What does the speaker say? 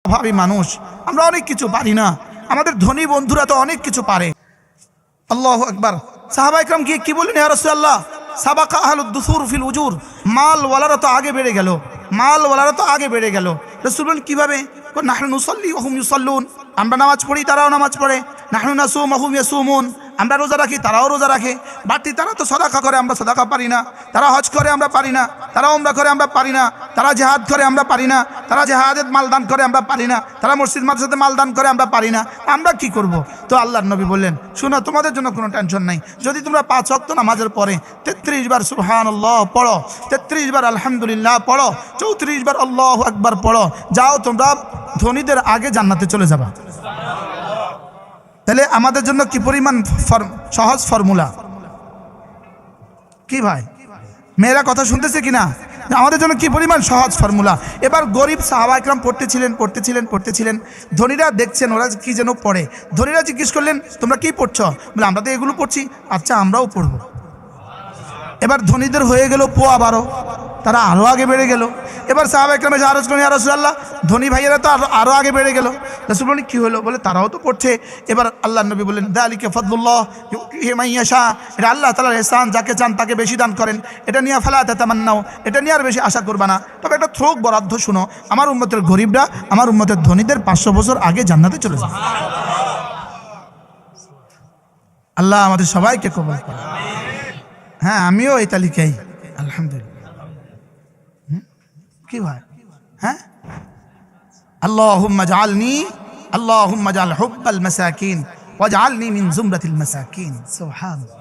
অভাবী মানুষ, আমরা অনেক কিছু পারি না, আমাদের ধনী বন্ধুরা তো অনেক কিছু পারে। আল্লাহু আকবার। সাহাবা ইকরাম গিয়ে কি বললেন, ইয়া রাসূলুল্লাহ সাবাকা আহলুদ দুসুর ফিল উজুর, মালওয়ালারা তো আগে বেড়ে গেল, মালওয়ালারা তো আগে বেড়ে গেল। রাসূল বলেন কিভাবে? নাহনু নুসাল্লি ওয়া হুম ইউসাল্লুন, আমরা নামাজ পড়ি তারাও নামাজ পড়ে। নাহনু নাসুম ওয়া হুম ইয়াসুমুন, আমরা রোজা রাখি তারাও রোজা রাখে। বাড়তি তারা তো সাদাকা করে, আমরা সাদাকা পারি না। তারা হজ করে, আমরা পারি না। তারা উমরা করে, আমরা পারি না। তারা জিহাদ করে, আমরা পারি না। তারা জিহাদের মাল দান করে, আমরা পারি না। তারা মসজিদ মাদ্রাসাতে মাল দান করে, আমরা পারি না। আমরা কি করব? তো আল্লাহর নবী বললেন, শোনো, তোমাদের জন্য কোনো টেনশন নাই। যদি তোমরা 5 ওয়াক্ত নামাজের পরে 33 বার সুবহানাল্লাহ পড়ো, 33 বার আলহামদুলিল্লাহ পড়ো, 34 বার আল্লাহু আকবার পড়ো, যাও তোমরা ধনীদের আগে জান্নাতে চলে যাবা। তাহলে আমাদের জন্য কি পরিমাণ সহজ ফর্মুলা, কি ভাই? মেয়েরা কথা শুনতেছে কিনা? আমাদের জন্য কি পরিমাণ সহজ ফর্মুলা। এবার গরিব সাহাবা ইকরাম পড়তেছিলেন। ধনীরা দেখছেন ওরা কি যেন পড়ে। ধনীরা জিজ্ঞেস করলেন, তোমরা কি পড়ছো? বলে, আমরা তো এগুলো পড়ছি। আচ্ছা, আমরাও পড়ব। এবার ধনীদের হয়ে গেল পোয়া 12, তারা আরও আগে বেড়ে গেল। এবার সাহাবা ইকরাম এসে আরজ করেন, ইয়া রাসূলুল্লাহ ধনী ভাইয়েরা তো আরও আগে বেড়ে গেল। রাসূল বলেন, কী হলো? বলে, তারাও তো পড়ছে। এবার আল্লাহ নবী বলেন, যালিকা ফাদলুল্লাহ ইউতিহি মান ইয়াশা, এটা আল্লাহ তাআলার ইহসান, যাকে চান তাকে বেশি দান করেন। এটা নিয়ে ফালা তাতামান্নাও, এটা নিয়ে আর বেশি আশা করবা না। তবে একটা থ্রোক বরাদ্দ শুনো, আমার উম্মতের গরিবরা আমার উম্মতের ধনীদের 500 বছর আগে জান্নাতে চলে যাবে। আল্লাহ আমাদের সবাইকে কবুল করুন। হ্যাঁ, আমিও এই তালিকায় আলহামদুলিল্লাহ। কি ভাই? হ্যাঁ, আল্লাহুম্মা জাআল হুব্বাল মাসাকিন ওয়াজআলনি মিন জুমরাতিল মাসাকিন। সুবহানাল্লাহ।